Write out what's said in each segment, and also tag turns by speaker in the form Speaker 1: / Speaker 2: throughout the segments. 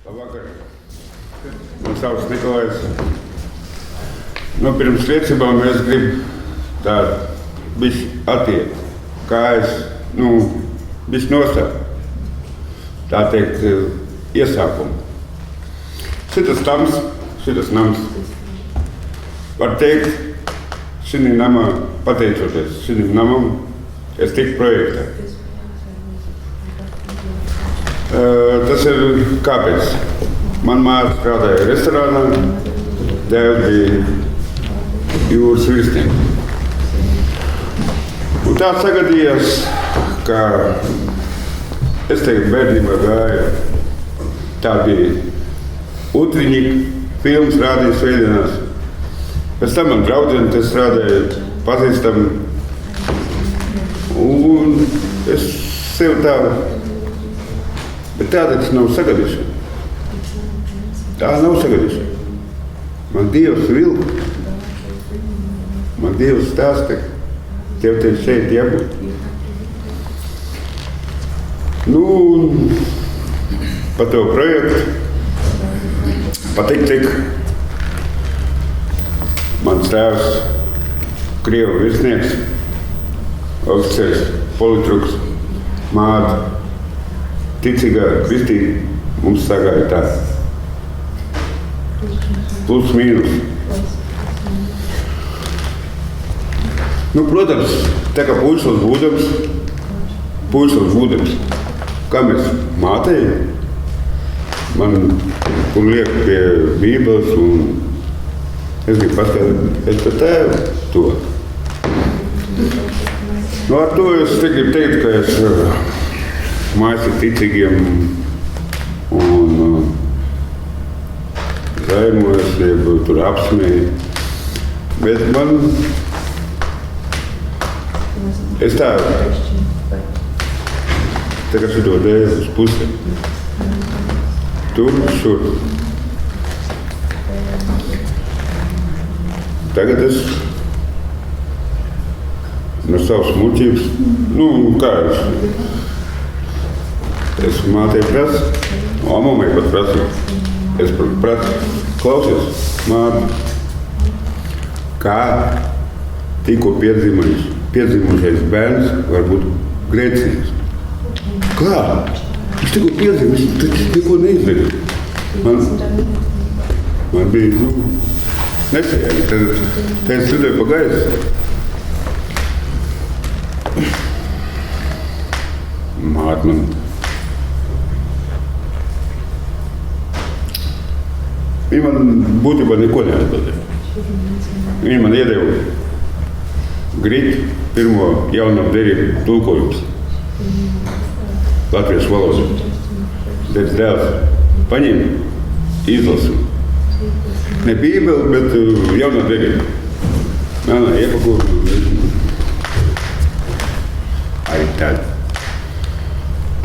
Speaker 1: Labvakar. Man sauc Nikolais. Pirms liecībām es gribu tādu bišķi attiekt, kājas, bišķi nostāt. Tā teikt, iesākumu. Šitas nams. Var teikt, šim namā, pateicoties šim namam, es tiku projektā. Tas ir kāpēc? Man māte strādāja restorānā, dēls bija jūras virsnieks. Un tā sagadījās, ka es teiktu, bērnībā gāju. Tā bija Utriņika, filmas rādīja svētdienās. Pēc tam man draudzene te strādāja, pazīstam. Un es sev tā, bet tā tas nav sagadīšana. Tā nav sagadīšana. Man Dievs vilka. Man Dievs stāsta, tev te šeit jābūt. Pa tev projektu patik. Mans tēvs, Krievu virsnieks, oficiāls politruks, māte, ticīgā kristīga, mums sagāja tā. Plus mīnus. Protams, tā kā puisos būdams, kā mēs mātējam, man kur liek pie Bībeles un es gribu paskatīt, es pēc tēvu to. Ar to es gribu teikt, ka es mājas ir ticīgiem un zaimojos, jeb tur apsmēju. Bet man, es tā kā šito dēļ uz pusi. Tur, šur. Tagad es no savas muļķības, kā es mātei prasu, mammai pat prasu, es prasu, klausies, māte, kā tikko piedzimušais bērns var būt grēcīgs. Kā? Viņš tikko piedzimis, viņš tikko neizdarīja. Man bija, nesajāgi, tad es lidēju pa gaisu. Māte man viņa man būtībā neko neatbildēja. Viņa man iedeva Grīt pirmo jauno derību tulkojums latviešu valodā. Teica, dēls, paņem, izlasi. Ne Bībeli, bet jauno derību. Melnā iepakūru. Ai tād.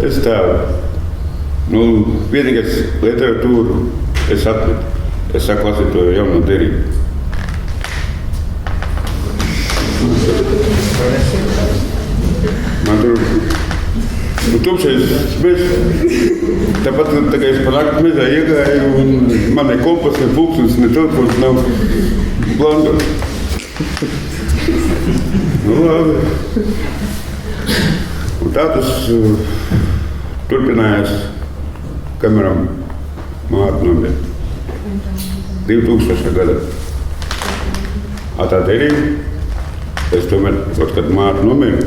Speaker 1: Es tā, vienīgais literatūru es atmetu. Es sāku lasīt to jauno derību. Man tur tumšais mežs. Tāpat tā kā es pa nakti mežā iegāju un man ne kompas, ne pulkstens, ne telefons nav blandos. Labi. Un tā tas turpinājās, kamēr māte nomira. 2000. gadā. Tā derība, es tomēr, kad māte nomira,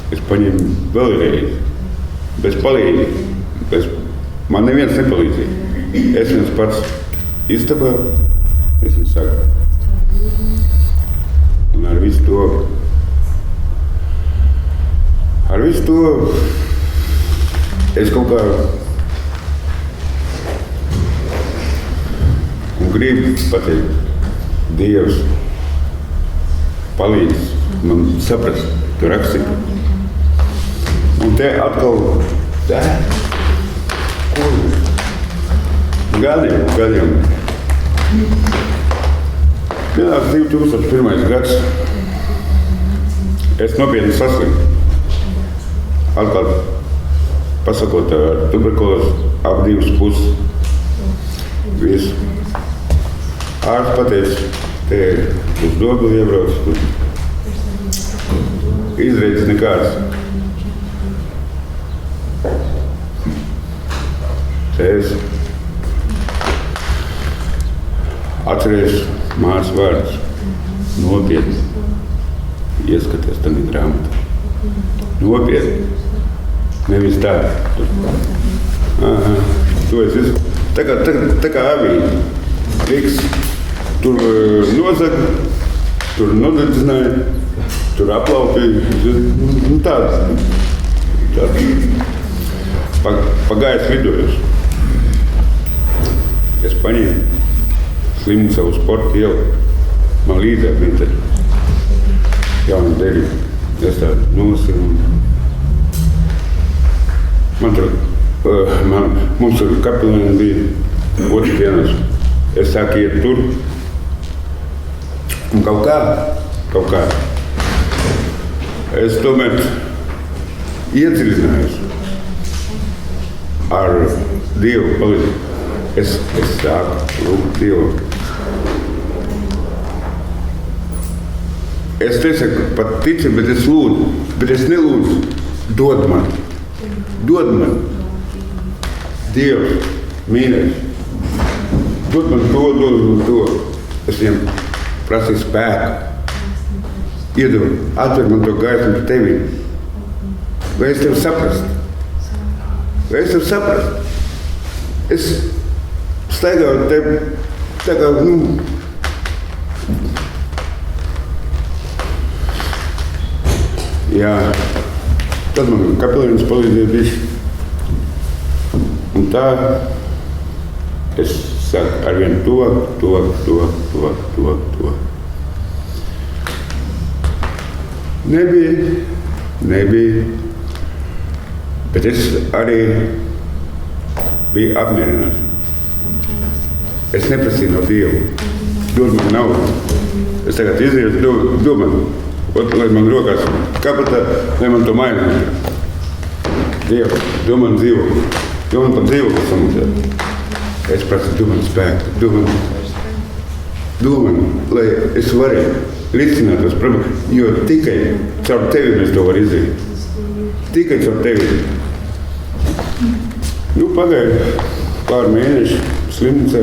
Speaker 1: es paņēmu vēlreiz, bez palīdzību. Man neviens nepalīdzīja. Es viens pats istabā, es viņu saku. Un ar visu to, es kaut kā gribu pateikt, Dievs palīdz man saprast, tu raksti. Un te atkal, gadiem. Pienāca 2001. gads. Es nopietni saslimu. Atkal pasakot tuberkulozi ap 2 puses. Visu. Ārsts pateica, te uz Dobili iebrauc, tur izreidzes nekāds. Es atceries mātes vārdus. Nopietni. Ieskaties tādā grāmatā. Nopietni. Nevis tā. To es izsaka. Tā kā avīņa. Riks tur nozaga, tur nodedzināja, tur aplaupīja. Tāds. Pagājis vidojos. Es paņēmu slimnīcu savu sporta ielu. Man līdzāk bija tad jauna derība. Es tādu nosimu. Mums tur kapelēni bija otrdienas. Es sāku iet tur. Un kaut kā. Es tomēr iedziļinājos ar Dievu palīdzību. Es sāku lūgt Dievu. Es nesaku pat tici, bet es lūdzu. Bet es nelūdzu. Dod man. Dievs, mīļais. Dod man to. Es viņam prasīju spēku. Iedevu, atver man to gaismu par tevi. Vai es tev saprastu? Es staigāju tevi tā kā, Jā, tad man kapelēnis palīdzēja bišķi. Un tā es sāku arvien to. Nebija. Bet es arī biju apmierināts. Es neprasīju no Dievu. Dod man naudu. Es tagad izrietu, dod man. Lai man rokās kabatā, lai man to mainās. Dievu, dod man dzīvokli. Dod man pat dzīvokli samaksāt. Es prasu, dod man spēku. Dod man, lai es varēju risināt tos problēmas. Jo tikai caur tevi mēs to var izdarīt. Tikai caur tevi. Pagāja pāri mēneši slimnīcā.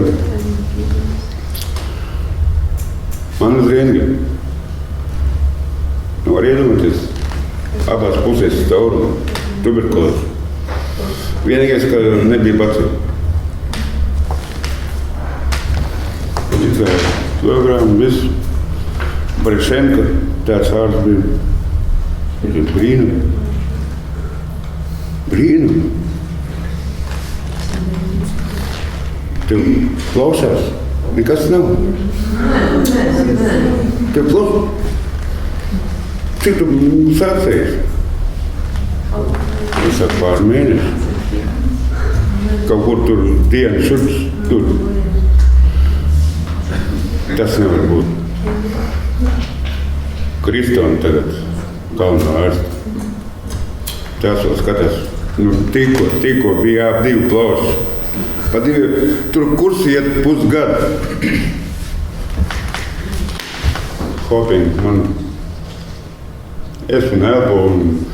Speaker 1: Man uz rentgenu. Var iedomāties, abās pusēs caurumu, tuberkulozi. Vienīgais, ka nebija bacili. Izvēja kilogrāmu, visu. Barešenka, tāds ārsts bija. Brīnum. Tev klausās, nekas nav. Tev klausās. Cik tu sācies? Es saku pāri mēneši. Kaut kur tur dienas šurps, tur. Tas nevar būt. Kristoni tagad galvenā ārsta. Tās vēl skatās. Tikko bija ap 2 plaušas. Pa 2, tur kursi iet pusgadu. Hoping, man. Es un elpo un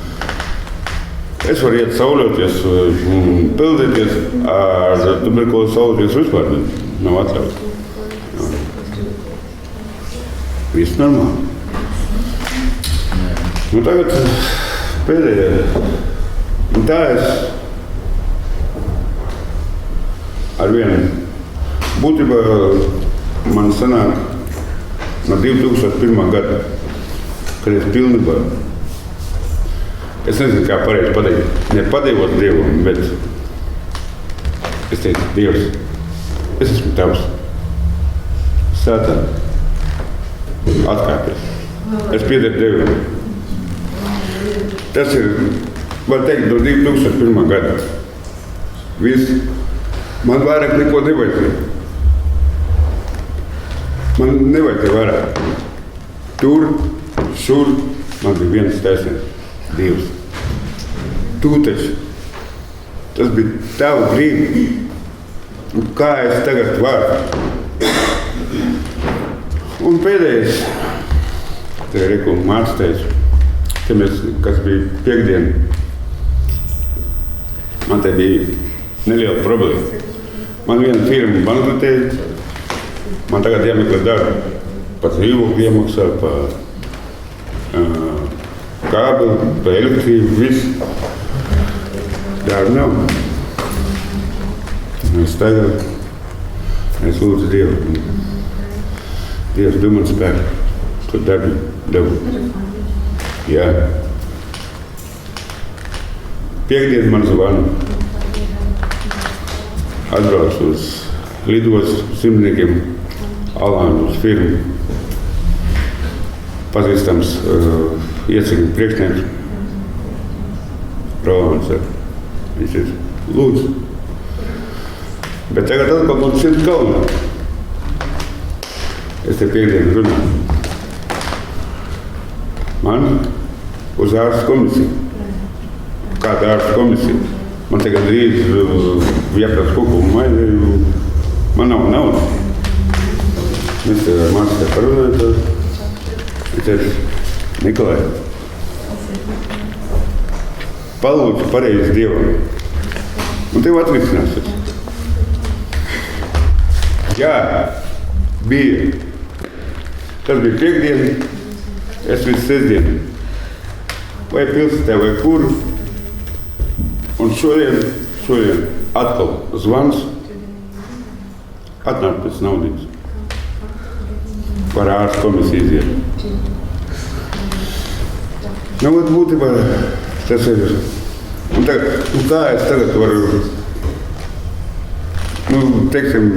Speaker 1: es varu iet sauļoties un pildīties ar tuberkulozi sauļoties vispār. Nav atļauts. Viss normāli. Tagad pēdējā. Un tā es ar vienu. Būtībā man sanāk no 2001. Gada. Kad es pilnībā, es nezinu, kā pareizi pateikt, nepadevot Dievam, bet es teicu, Dievs, es esmu tavs. Sātā, atkāpies. Es piederu Dievam. Tas ir, var teikt, no 2001. Gada. Viss. Man vairāk neko nevajag. Man nevajag vairāk. Tur, šur, man bija viens taisnīgs, Dievs. Tu taču, tas bija tavu grību. Kā es tagad varu? Un pēdējais, te Rekuma Mārts teica, kas bija piekdiena, man te bija neliela problēma. Man viena firma bankrotēja, man tagad jāmeklē darbu. Pat dzīvokli iemaksā, pa kābeli, pa elektrību, viss. Darba nav. Es lūdzu Dievu. Dievs bija man spēku, to darbu devu. Jā. Piekdien man zvana. Atbrauc uz lidos simtniekiem, Alānu uz firmu. Pazīstams iecīņu priekšnieks. Rolands. Viņš ir lūdzu. Bet tagad atkal man šeit galvenā. Es te piekdienu runāju. Man uz ārstu komisiju. Kāda ārstu komisija? Man tagad drīz jāprasa kukumu maizi. Man nav naudas. Mēs te ar mācu te parunājam. Es teicu, Nikolai, palūdzu pareizi Dievam. Un tev atrisinās. Jā, bija. Tas bija piekdiena, es līdz sestdienu. Vai pilsētā, vai kur. Un šodien atkal zvans. Atnāk pēc naudas. Par ārstu komisiju iziet. Nu, būtībā tas ir. Un kā es tagad varu, teiksim,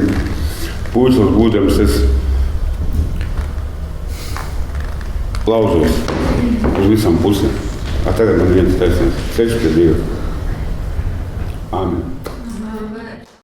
Speaker 1: pūslis būdams, es lauzos uz visām pusēm. Tagad man viens taisnīgs ceļš pie Dieva. Āmen.